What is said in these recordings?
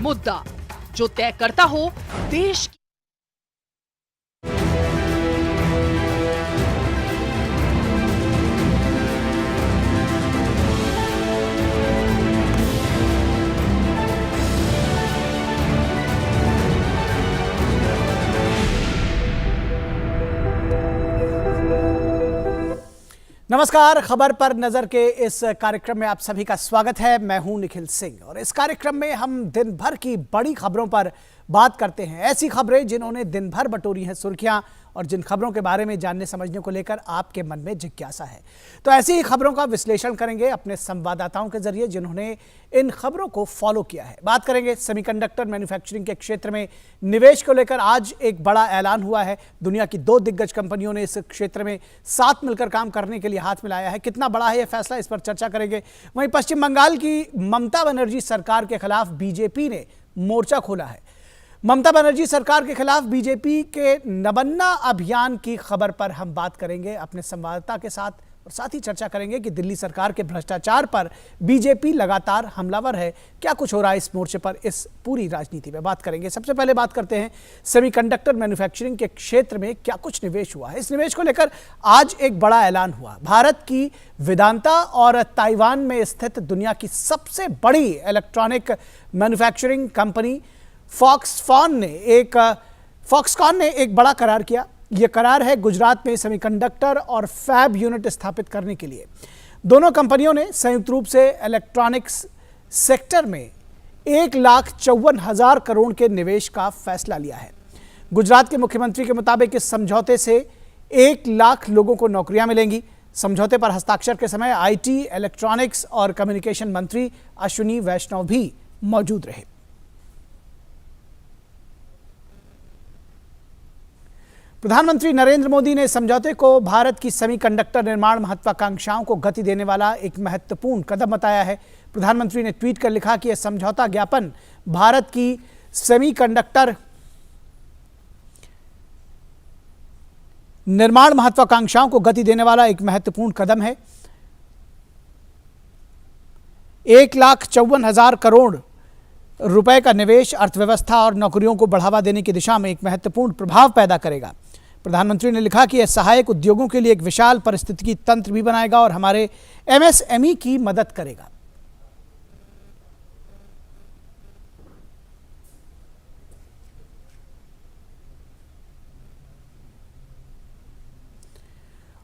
मुद्दा जो तय करता हो देश की। नमस्कार, खबर पर नजर के इस कार्यक्रम में आप सभी का स्वागत है। मैं हूं निखिल सिंह और इस कार्यक्रम में हम दिन भर की बड़ी खबरों पर बात करते हैं। ऐसी खबरें जिन्होंने दिन भर बटोरी हैं सुर्खियां और जिन खबरों के बारे में जानने समझने को लेकर आपके मन में जिज्ञासा है। तो ऐसी ही खबरों का विश्लेषण करेंगे अपने संवाददाताओं के जरिए जिन्होंने इन खबरों को फॉलो किया है। बात करेंगे सेमीकंडक्टर मैन्युफैक्चरिंग के क्षेत्र में निवेश को लेकर। आज एक बड़ा ऐलान हुआ है। दुनिया की 2 दिग्गज कंपनियों ने इस क्षेत्र में साथ मिलकर काम करने के लिए हाथ मिलाया है। कितना बड़ा है यह फैसला, इस पर चर्चा करेंगे। वहीं पश्चिम बंगाल की ममता बनर्जी सरकार के खिलाफ बीजेपी ने मोर्चा खोला है। ममता बनर्जी सरकार के खिलाफ बीजेपी के नबन्ना अभियान की खबर पर हम बात करेंगे अपने संवाददाता के साथ और साथ ही चर्चा करेंगे कि दिल्ली सरकार के भ्रष्टाचार पर बीजेपी लगातार हमलावर है। क्या कुछ हो रहा है इस मोर्चे पर, इस पूरी राजनीति में बात करेंगे। सबसे पहले बात करते हैं सेमीकंडक्टर मैन्युफैक्चरिंग के क्षेत्र में क्या कुछ निवेश हुआ है। इस निवेश को लेकर आज एक बड़ा ऐलान हुआ। भारत की वेदांता और ताइवान में स्थित दुनिया की सबसे बड़ी इलेक्ट्रॉनिक मैन्युफैक्चरिंग कंपनी फॉक्सकॉन ने एक बड़ा करार किया। यह करार है गुजरात में सेमीकंडक्टर और फैब यूनिट स्थापित करने के लिए। दोनों कंपनियों ने संयुक्त रूप से इलेक्ट्रॉनिक्स सेक्टर में 1,54,000 करोड़ के निवेश का फैसला लिया है। गुजरात के मुख्यमंत्री के मुताबिक इस समझौते से 1 लाख लोगों को नौकरियां मिलेंगी। समझौते पर हस्ताक्षर के समय आईटी, इलेक्ट्रॉनिक्स और कम्युनिकेशन मंत्री अश्विनी वैष्णव भी मौजूद रहे। प्रधानमंत्री नरेंद्र मोदी ने समझौते को भारत की सेमीकंडक्टर निर्माण महत्वाकांक्षाओं को गति देने वाला एक महत्वपूर्ण कदम बताया है। प्रधानमंत्री ने ट्वीट कर लिखा कि यह समझौता ज्ञापन भारत की सेमीकंडक्टर निर्माण महत्वाकांक्षाओं को गति देने वाला एक महत्वपूर्ण कदम है। 1,54,000 करोड़ रुपए का निवेश अर्थव्यवस्था और नौकरियों को बढ़ावा देने की दिशा में एक महत्वपूर्ण प्रभाव पैदा करेगा। प्रधानमंत्री ने लिखा कि यह सहायक उद्योगों के लिए एक विशाल पारिस्थितिकी तंत्र भी बनाएगा और हमारे एमएसएमई की मदद करेगा।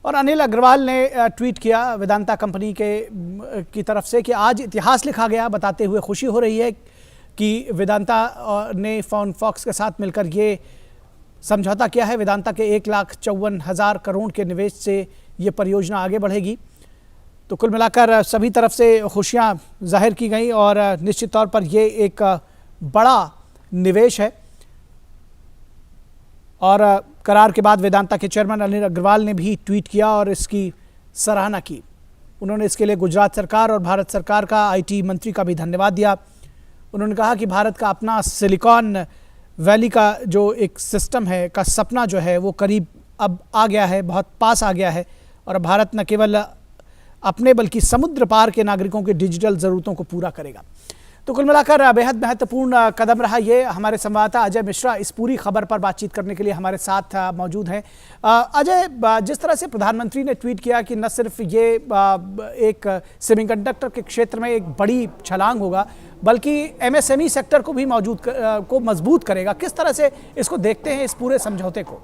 और अनिल अग्रवाल ने ट्वीट किया वेदांता कंपनी की तरफ से कि आज इतिहास लिखा गया, बताते हुए खुशी हो रही है कि वेदांता ने फॉक्स के साथ मिलकर ये समझौता किया है। वेदांता के 1,54,000 करोड़ के निवेश से ये परियोजना आगे बढ़ेगी। तो कुल मिलाकर सभी तरफ से खुशियां जाहिर की गई और निश्चित तौर पर ये एक बड़ा निवेश है। और करार के बाद वेदांता के चेयरमैन अनिल अग्रवाल ने भी ट्वीट किया और इसकी सराहना की। उन्होंने इसके लिए गुजरात सरकार और भारत सरकार का आईटी मंत्री का भी धन्यवाद दिया। उन्होंने कहा कि भारत का अपना सिलिकॉन वैली का जो एक सिस्टम है का सपना जो है वो करीब अब आ गया है, बहुत पास आ गया है और भारत न केवल अपने बल्कि समुद्र पार के नागरिकों की डिजिटल ज़रूरतों को पूरा करेगा। तो कुल मिलाकर बेहद महत्वपूर्ण कदम रहा ये। हमारे संवाददाता अजय मिश्रा इस पूरी खबर पर बातचीत करने के लिए हमारे साथ मौजूद हैं। अजय, जिस तरह से प्रधानमंत्री ने ट्वीट किया कि न सिर्फ ये एक सेमीकंडक्टर के क्षेत्र में एक बड़ी छलांग होगा बल्कि एमएसएमई सेक्टर को भी मजबूत करेगा, किस तरह से इसको देखते हैं इस पूरे समझौते को?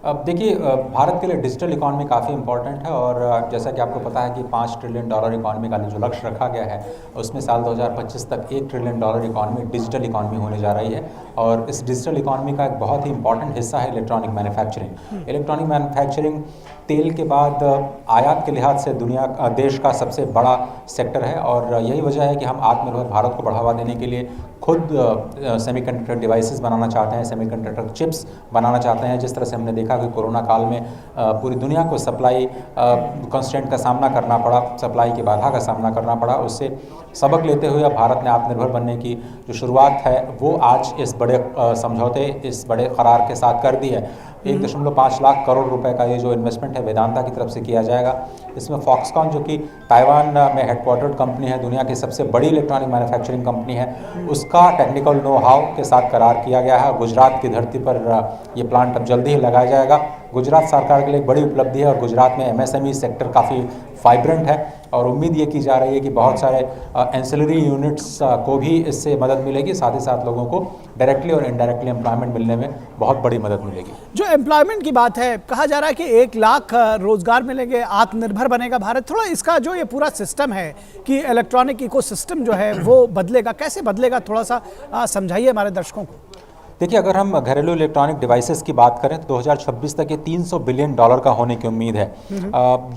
अब देखिए, भारत के लिए डिजिटल इकॉनमी काफ़ी इंपॉर्टेंट है और जैसा कि आपको पता है कि $5 ट्रिलियन इकॉनमी का जो लक्ष्य रखा गया है उसमें साल 2025 तक $1 ट्रिलियन इकॉनमी डिजिटल इकॉनमी होने जा रही है। और इस डिजिटल इकॉनमी का एक बहुत ही इंपॉर्टेंट हिस्सा है इलेक्ट्रॉनिक मैन्युफैक्चरिंग। इलेक्ट्रॉनिक मैन्युफैक्चरिंग तेल के बाद आयात के लिहाज से देश का सबसे बड़ा सेक्टर है और यही वजह है कि हम आत्मनिर्भर भारत को बढ़ावा देने के लिए खुद सेमीकंडक्टर डिवाइसेस बनाना चाहते हैं, सेमीकंडक्टर चिप्स बनाना चाहते हैं। जिस तरह से हमने देखा कि कोरोना काल में पूरी दुनिया को सप्लाई कंस्ट्रेंट का सामना करना पड़ा, सप्लाई की बाधा का सामना करना पड़ा, उससे सबक लेते हुए अब भारत ने आत्मनिर्भर बनने की जो शुरुआत है वो आज इस बड़े समझौते, इस बड़े करार के साथ कर दी है। 1.5 लाख करोड़ रुपए का ये जो इन्वेस्टमेंट है है वेदांता की तरफ से किया जाएगा। इसमें फॉक्सकॉन जो कि ताइवान में हेडक्वार्टर्ड कंपनी है, दुनिया की सबसे बड़ी इलेक्ट्रॉनिक मैन्युफैक्चरिंग कंपनी है, उसका टेक्निकल नो हाउ के साथ करार किया गया है। गुजरात की धरती पर ये प्लांट अब जल्दी ही लगाया जाएगा। गुजरात सरकार के लिए एक बड़ी उपलब्धि है और गुजरात में एमएसएमई सेक्टर काफ़ी वाइब्रेंट है और उम्मीद ये की जा रही है कि बहुत सारे एंसिलरी यूनिट्स को भी इससे मदद मिलेगी। साथ ही साथ लोगों को डायरेक्टली और इनडायरेक्टली एम्प्लॉयमेंट मिलने में बहुत बड़ी मदद मिलेगी। जो एम्प्लॉयमेंट की बात है, कहा जा रहा है कि 1 लाख रोजगार मिलेंगे, आत्मनिर्भर बनेगा भारत। थोड़ा इसका जो ये पूरा सिस्टम है कि इलेक्ट्रॉनिक इकोसिस्टम जो है वो बदलेगा, कैसे बदलेगा, थोड़ा सा समझाइए हमारे दर्शकों को। देखिए, अगर हम घरेलू इलेक्ट्रॉनिक डिवाइसेस की बात करें तो 2026 तक ये $300 बिलियन का होने की उम्मीद है।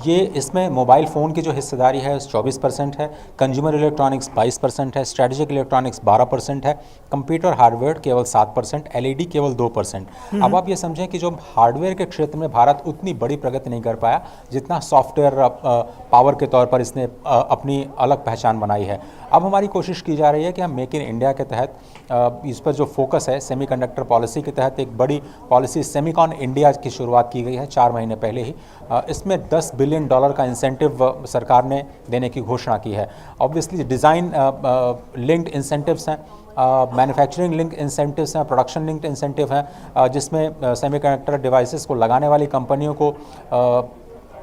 ये इसमें मोबाइल फ़ोन की जो हिस्सेदारी है 24% है, कंज्यूमर इलेक्ट्रॉनिक्स 22% है, स्ट्रेटेजिक इलेक्ट्रॉनिक्स 12% है, कंप्यूटर हार्डवेयर केवल 7%, एलईडी केवल 2%। अब आप ये समझें कि जो हार्डवेयर के क्षेत्र में भारत उतनी बड़ी प्रगति नहीं कर पाया जितना सॉफ्टवेयर पावर के तौर पर इसने अपनी अलग पहचान बनाई है। अब हमारी कोशिश की जा रही है कि हम मेक इन इंडिया के तहत इस पर जो फोकस है, सेमीकंडक्टर पॉलिसी के तहत एक बड़ी पॉलिसी सेमिकॉन इंडिया की शुरुआत की गई है 4 महीने पहले ही। इसमें $10 बिलियन का इंसेंटिव सरकार ने देने की घोषणा की है। ऑब्वियसली डिज़ाइन लिंक्ड इंसेंटिव्स हैं, मैन्युफैक्चरिंग लिंक इंसेंटिव्स हैं, प्रोडक्शन लिंक्ड इंसेंटिव हैं, जिसमें सेमीकंडक्टर डिवाइसेस को लगाने वाली कंपनियों को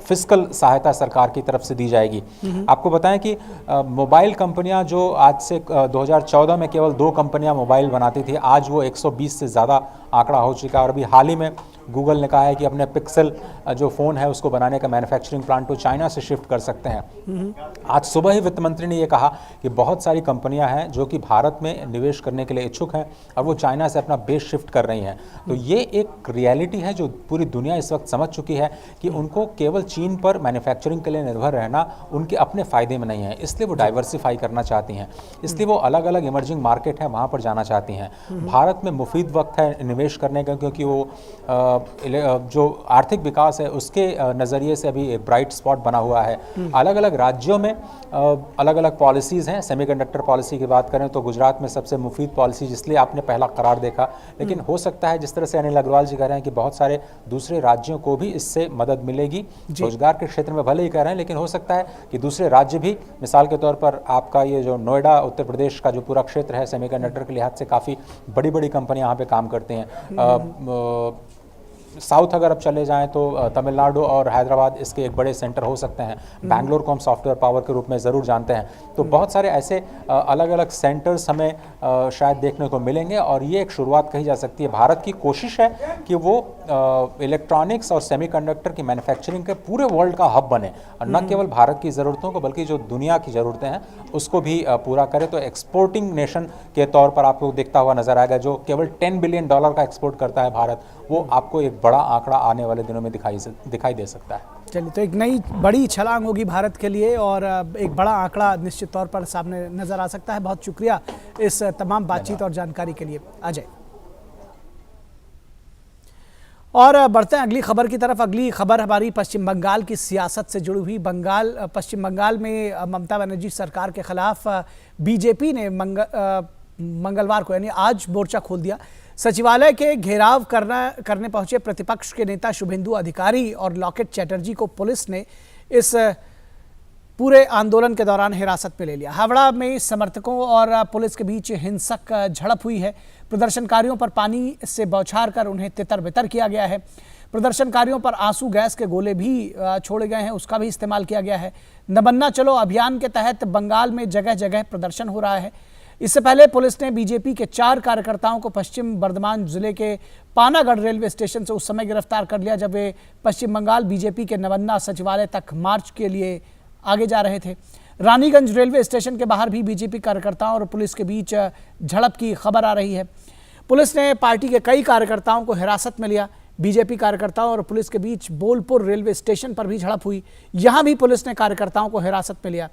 फिस्कल सहायता सरकार की तरफ से दी जाएगी। आपको बताएं कि मोबाइल कंपनियां जो आज से 2014 में केवल 2 कंपनियां मोबाइल बनाती थी, आज वो 120 से ज़्यादा आंकड़ा हो चुका है। और अभी हाल ही में गूगल ने कहा है कि अपने पिक्सल जो फ़ोन है उसको बनाने का मैन्युफैक्चरिंग प्लांट को चाइना से शिफ्ट कर सकते हैं। आज सुबह ही वित्त मंत्री ने ये कहा कि बहुत सारी कंपनियां हैं जो कि भारत में निवेश करने के लिए इच्छुक हैं और वो चाइना से अपना बेस शिफ्ट कर रही हैं। तो ये एक रियलिटी है जो पूरी दुनिया इस वक्त समझ चुकी है कि उनको केवल चीन पर मैन्युफैक्चरिंग के लिए निर्भर रहना उनके अपने फ़ायदे में नहीं है, इसलिए वो डाइवर्सिफाई करना चाहती हैं, इसलिए वो अलग अलग इमर्जिंग मार्केट है वहाँ पर जाना चाहती हैं। भारत में मुफीद वक्त है निवेश करने का, क्योंकि वो जो आर्थिक विकास है उसके नज़रिए से अभी एक ब्राइट स्पॉट बना हुआ है। अलग अलग राज्यों में अलग अलग पॉलिसीज़ हैं। सेमीकंडक्टर पॉलिसी की बात करें तो गुजरात में सबसे मुफीद पॉलिसी, जिसलिए आपने पहला करार देखा, लेकिन हो सकता है जिस तरह से अनिल अग्रवाल जी कह रहे हैं कि बहुत सारे दूसरे राज्यों को भी इससे मदद मिलेगी। रोजगार के क्षेत्र में भले ही कह रहे हैं, लेकिन हो सकता है कि दूसरे राज्य भी, मिसाल के तौर पर आपका ये जो नोएडा उत्तर प्रदेश का जो पूरा क्षेत्र है सेमीकंडक्टर के लिहाज से काफ़ी बड़ी बड़ी कंपनियां यहाँ पे काम करती हैं। साउथ अगर अब चले जाएं तो तमिलनाडु और हैदराबाद इसके एक बड़े सेंटर हो सकते हैं। बैंगलोर को हम सॉफ्टवेयर पावर के रूप में ज़रूर जानते हैं। तो बहुत सारे ऐसे अलग अलग सेंटर्स हमें शायद देखने को मिलेंगे और ये एक शुरुआत कही जा सकती है। भारत की कोशिश है कि वो इलेक्ट्रॉनिक्स और सेमीकंडक्टर की मैन्युफैक्चरिंग के पूरे वर्ल्ड का हब बने और न केवल भारत की ज़रूरतों को बल्कि जो दुनिया की ज़रूरतें हैं उसको भी पूरा करे। तो एक्सपोर्टिंग नेशन के तौर पर आपको दिखता हुआ नज़र आएगा। जो केवल $10 बिलियन का एक्सपोर्ट करता है भारत, वो आपको एक बड़ा आंकड़ा आने वाले दिनों में दिखाई दे सकता है। चलिए, तो एक नई बड़ी छलांग होगी भारत के लिए और एक बड़ा आंकड़ा निश्चित तौर पर सामने नजर आ सकता है। बहुत शुक्रिया इस तमाम बातचीत और जानकारी के लिए अजय। और बढ़ते हैं अगली खबर की तरफ। अगली खबर हमारी पश्चिम बंगाल की सियासत से जुड़ी हुई। पश्चिम बंगाल में ममता बनर्जी सरकार के खिलाफ बीजेपी ने मंगलवार को यानी आज मोर्चा खोल दिया। सचिवालय के घेराव करने पहुंचे प्रतिपक्ष के नेता शुभेंदु अधिकारी और लॉकेट चैटर्जी को पुलिस ने इस पूरे आंदोलन के दौरान हिरासत में ले लिया। हावड़ा में समर्थकों और पुलिस के बीच हिंसक झड़प हुई है। प्रदर्शनकारियों पर पानी से बौछार कर उन्हें तितर-बितर किया गया है। प्रदर्शनकारियों पर आंसू गैस के गोले भी छोड़े गए हैं, उसका भी इस्तेमाल किया गया है। नबन्ना चलो अभियान के तहत बंगाल में जगह जगह प्रदर्शन हो रहा है। इससे पहले पुलिस ने बीजेपी के 4 कार्यकर्ताओं को पश्चिम बर्धमान जिले के पानागढ़ रेलवे स्टेशन से उस समय गिरफ्तार कर लिया जब वे पश्चिम बंगाल बीजेपी के नबन्ना सचिवालय तक मार्च के लिए आगे जा रहे थे। रानीगंज रेलवे स्टेशन के बाहर भी बीजेपी कार्यकर्ताओं और पुलिस के बीच झड़प की खबर आ रही है। पुलिस ने पार्टी के कई कार्यकर्ताओं को हिरासत में लिया। बीजेपी कार्यकर्ताओं और पुलिस के बीच बोलपुर रेलवे स्टेशन पर भी झड़प हुई। यहां भी पुलिस ने कार्यकर्ताओं को हिरासत में लिया।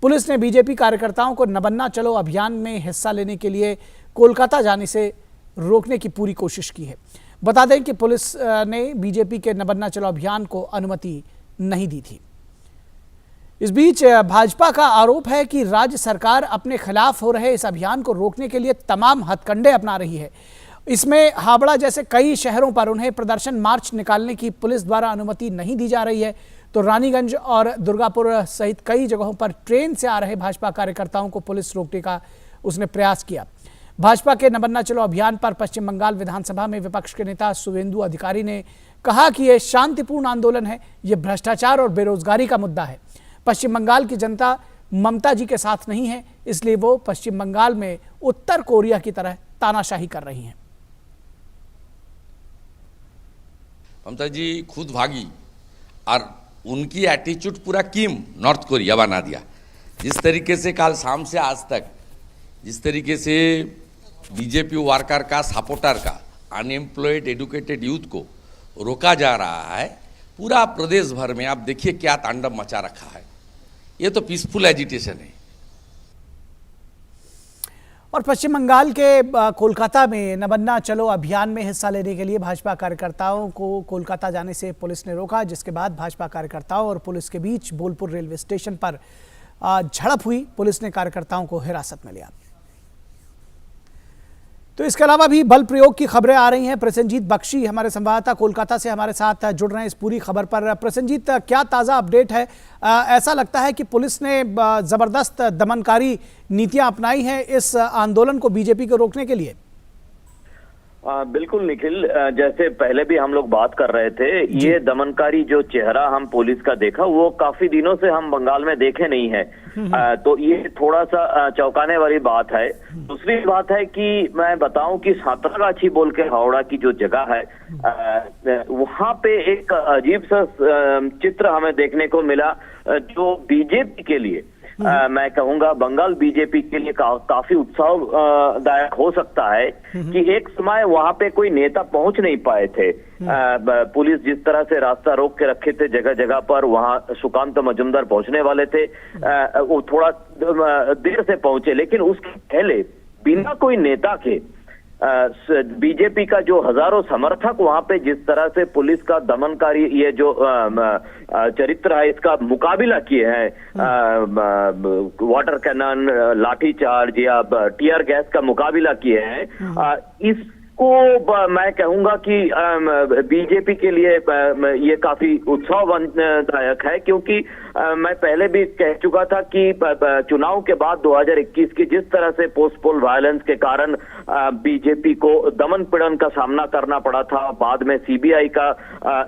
पुलिस ने बीजेपी कार्यकर्ताओं को नबन्ना चलो अभियान में हिस्सा लेने के लिए कोलकाता जाने से रोकने की पूरी कोशिश की है। बता दें कि पुलिस ने बीजेपी के नबन्ना चलो अभियान को अनुमति नहीं दी थी। इस बीच भाजपा का आरोप है कि राज्य सरकार अपने खिलाफ हो रहे इस अभियान को रोकने के लिए तमाम हथकंडे अपना रही है इसमें हावड़ा जैसे कई शहरों पर उन्हें प्रदर्शन मार्च निकालने की पुलिस द्वारा अनुमति नहीं दी जा रही है, तो रानीगंज और दुर्गापुर सहित कई जगहों पर ट्रेन से आ रहे भाजपा कार्यकर्ताओं को पुलिस रोकने का उसने प्रयास किया। भाजपा के नमन्ना चलो अभियान पर पश्चिम बंगाल विधानसभा में विपक्ष के नेता शुवेंदु अधिकारी ने कहा कि यह शांतिपूर्ण आंदोलन है, यह भ्रष्टाचार और बेरोजगारी का मुद्दा है। पश्चिम बंगाल की जनता ममता जी के साथ नहीं है, इसलिए वो पश्चिम बंगाल में उत्तर कोरिया की तरह तानाशाही कर रही हैं। ममता जी खुद भागी और उनकी एटीट्यूड पूरा किम नॉर्थ कोरिया बना दिया। जिस तरीके से कल शाम से आज तक जिस तरीके से बीजेपी वर्कर का सपोर्टर का अनएम्प्लॉयड एडुकेटेड यूथ को रोका जा रहा है, पूरा प्रदेश भर में आप देखिए क्या तांडव मचा रखा है। ये तो पीसफुल एजिटेशन है। और पश्चिम बंगाल के कोलकाता में नमन्ना चलो अभियान में हिस्सा लेने के लिए भाजपा कार्यकर्ताओं को कोलकाता जाने से पुलिस ने रोका, जिसके बाद भाजपा कार्यकर्ताओं और पुलिस के बीच बोलपुर रेलवे स्टेशन पर झड़प हुई। पुलिस ने कार्यकर्ताओं को हिरासत में लिया। तो इसके अलावा भी बल प्रयोग की खबरें आ रही हैं। प्रसेनजीत बख्शी हमारे संवाददाता कोलकाता से हमारे साथ जुड़ रहे हैं इस पूरी खबर पर। प्रसेनजीत, क्या ताज़ा अपडेट है? ऐसा लगता है कि पुलिस ने जबरदस्त दमनकारी नीतियां अपनाई हैं इस आंदोलन को बीजेपी को रोकने के लिए। बिल्कुल निखिल, जैसे पहले भी हम लोग बात कर रहे थे, ये दमनकारी जो चेहरा हम पुलिस का देखा वो काफी दिनों से हम बंगाल में देखे नहीं है। तो ये थोड़ा सा चौंकाने वाली बात है। दूसरी बात है कि मैं बताऊं कि सातरागाछी बोल के हावड़ा की जो जगह है, वहां पे एक अजीब सा चित्र हमें देखने को मिला जो बीजेपी के लिए मैं कहूंगा बंगाल बीजेपी के लिए काफी उत्साहदायक हो सकता है कि एक समय वहां पे कोई नेता पहुंच नहीं पाए थे। पुलिस जिस तरह से रास्ता रोक के रखे थे जगह जगह पर, वहां सुकांत मजुमदार पहुंचने वाले थे, वो थोड़ा देर से पहुंचे, लेकिन उसके पहले बिना कोई नेता के बीजेपी का जो हजारों समर्थक वहां पे जिस तरह से पुलिस का दमनकारी ये जो चरित्र है इसका मुकाबला किए हैं, वाटर कैनन, लाठीचार्ज या टीयर गैस का मुकाबला किए हैं, इसको मैं कहूंगा कि बीजेपी के लिए ये काफी उत्साहदायक है। क्योंकि मैं पहले भी कह चुका था कि चुनाव के बाद 2021 की जिस तरह से पोस्ट पोल वायलेंस के कारण बीजेपी को दमन पीड़न का सामना करना पड़ा था, बाद में सीबीआई का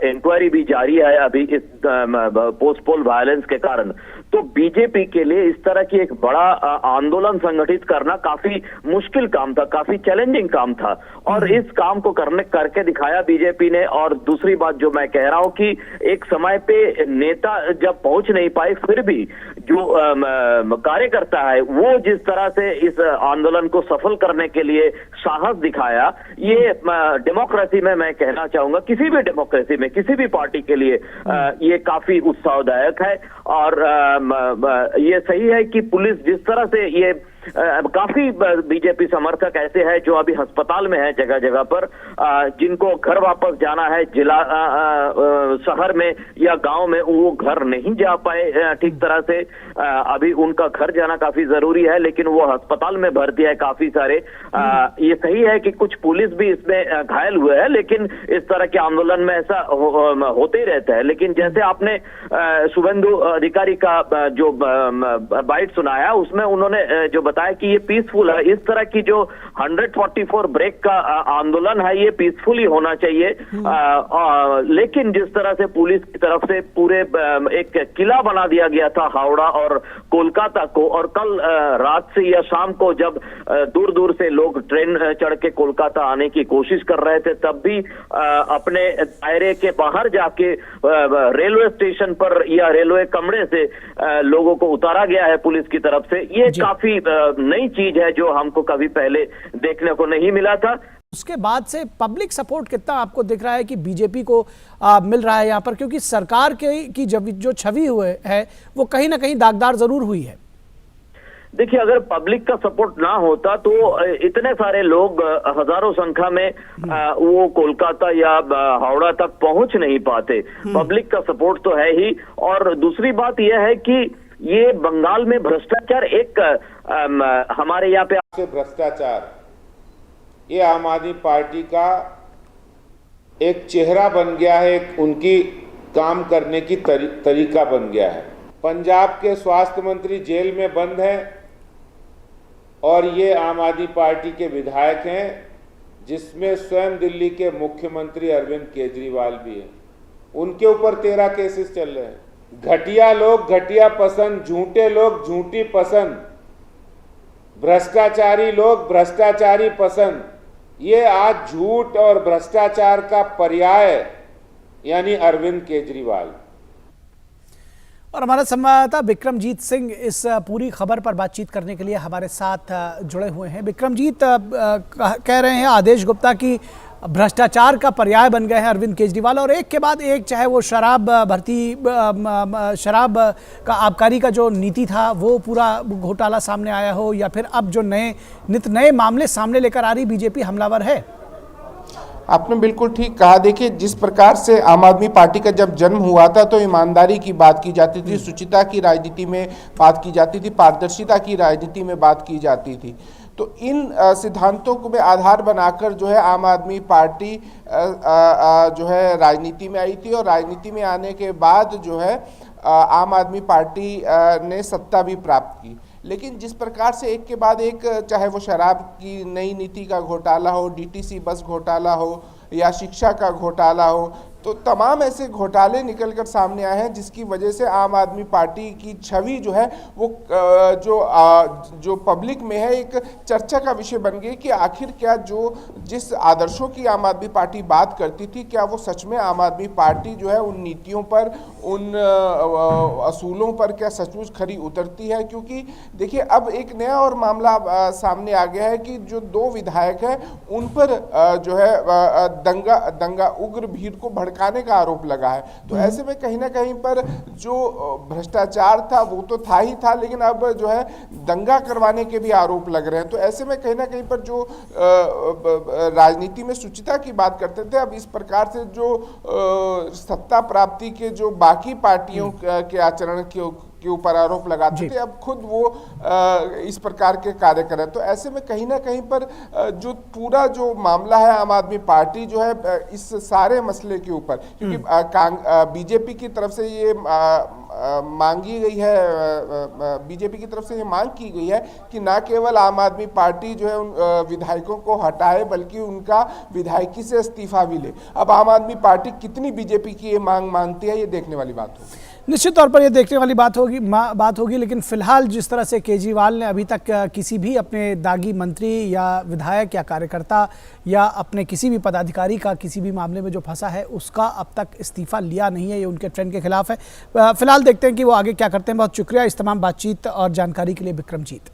इंक्वायरी भी जारी है अभी इस पोस्ट पोल वायलेंस के कारण, तो बीजेपी के लिए इस तरह की एक बड़ा आंदोलन संगठित करना काफी मुश्किल काम था, काफी चैलेंजिंग काम था, और इस काम को करके दिखाया बीजेपी ने। और दूसरी बात जो मैं कह रहा हूं कि एक समय पे नेता जब पहुंच नहीं पाए, फिर भी जो कार्यकर्ता है वो जिस तरह से इस आंदोलन को सफल करने के लिए साहस दिखाया, ये डेमोक्रेसी में मैं कहना चाहूंगा, किसी भी डेमोक्रेसी में किसी भी पार्टी के लिए ये काफी उत्साहदायक है। और ये सही है कि पुलिस जिस तरह से ये काफी बीजेपी समर्थक ऐसे हैं जो अभी अस्पताल में है जगह जगह पर, जिनको घर वापस जाना है जिला शहर में या गांव में, वो घर नहीं जा पाए ठीक तरह से, अभी उनका घर जाना काफी जरूरी है, लेकिन वो अस्पताल में भर्ती है काफी सारे। ये सही है कि कुछ पुलिस भी इसमें घायल हुए हैं, लेकिन इस तरह के आंदोलन में ऐसा होते ही रहता है। लेकिन जैसे आपने शुवेंदु अधिकारी का जो बाइट सुनाया, उसमें उन्होंने जो बताया कि ये पीसफुल है, इस तरह की जो 144 ब्रेक का आंदोलन है ये पीसफुली होना चाहिए। लेकिन जिस तरह से पुलिस की तरफ से पूरे एक किला बना दिया गया था हावड़ा और कोलकाता को, और कल रात से या शाम को जब दूर दूर से लोग ट्रेन चढ़ के कोलकाता आने की कोशिश कर रहे थे, तब भी अपने दायरे के बाहर जाके रेलवे स्टेशन पर या रेलवे कमरे से लोगों को उतारा गया है पुलिस की तरफ से। ये काफी नई चीज है जो हमको कभी पहले देखने को नहीं मिला था। उसके बाद से पब्लिक सपोर्ट कितना आपको दिख रहा है कि बीजेपी को मिल रहा है यहाँ पर, क्योंकि सरकार की जो छवि हुए है वो कहीं ना कहीं दागदार जरूर हुई है? देखिए, अगर पब्लिक का सपोर्ट ना होता तो इतने सारे लोग हजारों संख्या में वो कोलकाता या हावड़ा तक पहुंच नहीं पाते। पब्लिक का सपोर्ट तो है ही, और दूसरी बात यह है कि ये बंगाल में भ्रष्टाचार एक हमारे यहाँ पे भ्रष्टाचार ये आम आदमी पार्टी का एक चेहरा बन गया है, एक उनकी काम करने की तरीका बन गया है। पंजाब के स्वास्थ्य मंत्री जेल में बंद हैं और ये आम आदमी पार्टी के विधायक हैं, जिसमें स्वयं दिल्ली के मुख्यमंत्री अरविंद केजरीवाल भी हैं। उनके ऊपर 13 केसेस चल रहे हैं। घटिया लोग घटिया पसंद, झूठे लोग झूठी पसंद, भ्रष्टाचारी लोग भ्रष्टाचारी पसंद। ये आज झूठ और भ्रष्टाचार का पर्याय यानी अरविंद केजरीवाल। और हमारा संवाददाता विक्रमजीत सिंह इस पूरी खबर पर बातचीत करने के लिए हमारे साथ जुड़े हुए हैं। विक्रमजीत, कह रहे हैं आदेश गुप्ता की भ्रष्टाचार का पर्याय बन गए हैं अरविंद केजरीवाल, और एक के बाद एक, चाहे वो शराब का आबकारी का जो नीति था वो पूरा घोटाला सामने आया हो, या फिर अब जो नए मामले सामने लेकर आ रही बीजेपी हमलावर है। आपने बिल्कुल ठीक कहा। देखिए, जिस प्रकार से आम आदमी पार्टी का जब जन्म हुआ था तो ईमानदारी की बात की जाती थी, शुचिता की राजनीति में बात की जाती थी, पारदर्शिता की राजनीति में बात की जाती थी। तो इन सिद्धांतों को में आधार बनाकर जो है आम आदमी पार्टी जो है राजनीति में आई थी, और राजनीति में आने के बाद जो है आम आदमी पार्टी ने सत्ता भी प्राप्त की। लेकिन जिस प्रकार से एक के बाद एक, चाहे वो शराब की नई नीति का घोटाला हो, डीटीसी बस घोटाला हो, या शिक्षा का घोटाला हो, तो तमाम ऐसे घोटाले निकलकर सामने आए हैं, जिसकी वजह से आम आदमी पार्टी की छवि जो है वो जो पब्लिक में है एक चर्चा का विषय बन गई कि आखिर क्या जिस आदर्शों की आम आदमी पार्टी बात करती थी, क्या वो सच में आम आदमी पार्टी जो है उन नीतियों पर, उन असूलों पर क्या सचमुच खरी उतरती है। क्योंकि देखिए, अब एक नया और मामला सामने आ गया है कि जो 2 विधायक हैं उन पर जो है दंगा उग्र भीड़ को भड़काने का आरोप लगा है। तो ऐसे में कहीं ना कहीं पर जो भ्रष्टाचार था वो तो था ही था, लेकिन अब जो है दंगा करवाने के भी आरोप लग रहे हैं। तो ऐसे में कहीं ना कहीं पर जो राजनीति में शुचिता की बात करते थे, अब इस प्रकार से जो सत्ता प्राप्ति के जो बाकी पार्टियों के आचरण के ऊपर आरोप लगाते थे, अब खुद वो इस प्रकार के कार्य कर रहे हैं। तो ऐसे में कहीं ना कहीं पर जो पूरा जो मामला है, आम आदमी पार्टी जो है इस सारे मसले के ऊपर, क्योंकि बीजेपी की तरफ से ये मांगी गई है, बीजेपी की तरफ से ये मांग की गई है कि ना केवल आम आदमी पार्टी जो है उन विधायकों को हटाए, बल्कि उनका विधायकी से इस्तीफा भी ले। अब आम आदमी पार्टी कितनी बीजेपी की ये मांग मानती है, ये देखने वाली बात होगी। निश्चित तौर पर यह देखने वाली बात होगी। लेकिन फिलहाल जिस तरह से केजरीवाल ने अभी तक किसी भी अपने दागी मंत्री या विधायक या कार्यकर्ता या अपने किसी भी पदाधिकारी का किसी भी मामले में जो फंसा है उसका अब तक इस्तीफा लिया नहीं है, ये उनके ट्रेंड के खिलाफ है। फिलहाल देखते हैं कि वो आगे क्या करते हैं। बहुत शुक्रिया इस तमाम बातचीत और जानकारी के लिए विक्रमजीत।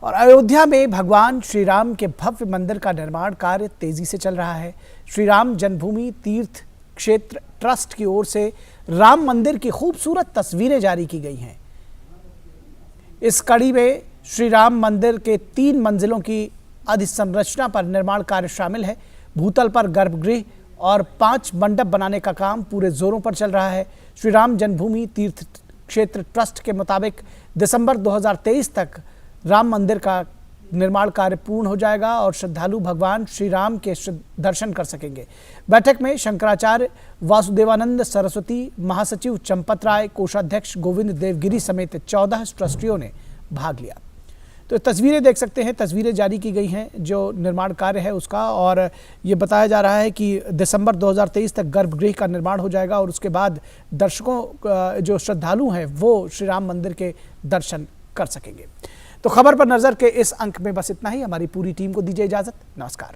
और अयोध्या में भगवान श्री राम के भव्य मंदिर का निर्माण कार्य तेजी से चल रहा है। श्री राम जन्मभूमि तीर्थ क्षेत्र ट्रस्ट की ओर से राम मंदिर की खूबसूरत तस्वीरें जारी की गई हैं। इस कड़ी में श्री राम मंदिर के 3 मंजिलों की अधिसंरचना पर निर्माण कार्य शामिल है। भूतल पर गर्भगृह और 5 मंडप बनाने का काम पूरे जोरों पर चल रहा है। श्री राम जन्मभूमि तीर्थ क्षेत्र ट्रस्ट के मुताबिक दिसंबर 2023 तक राम मंदिर का निर्माण कार्य पूर्ण हो जाएगा और श्रद्धालु भगवान श्री राम के दर्शन कर सकेंगे। बैठक में शंकराचार्य वासुदेवानंद सरस्वती, महासचिव चंपत राय, कोषाध्यक्ष गोविंद देवगिरी समेत 14 ट्रस्टियों ने भाग लिया। तो तस्वीरें देख सकते हैं, तस्वीरें जारी की गई हैं जो निर्माण कार्य है उसका, और ये बताया जा रहा है कि दिसंबर 2023 तक गर्भगृह का निर्माण हो जाएगा और उसके बाद दर्शकों जो श्रद्धालु हैं वो श्री राम मंदिर के दर्शन कर सकेंगे। तो खबर पर नजर के इस अंक में बस इतना ही। हमारी पूरी टीम को दीजिए इजाजत। नमस्कार।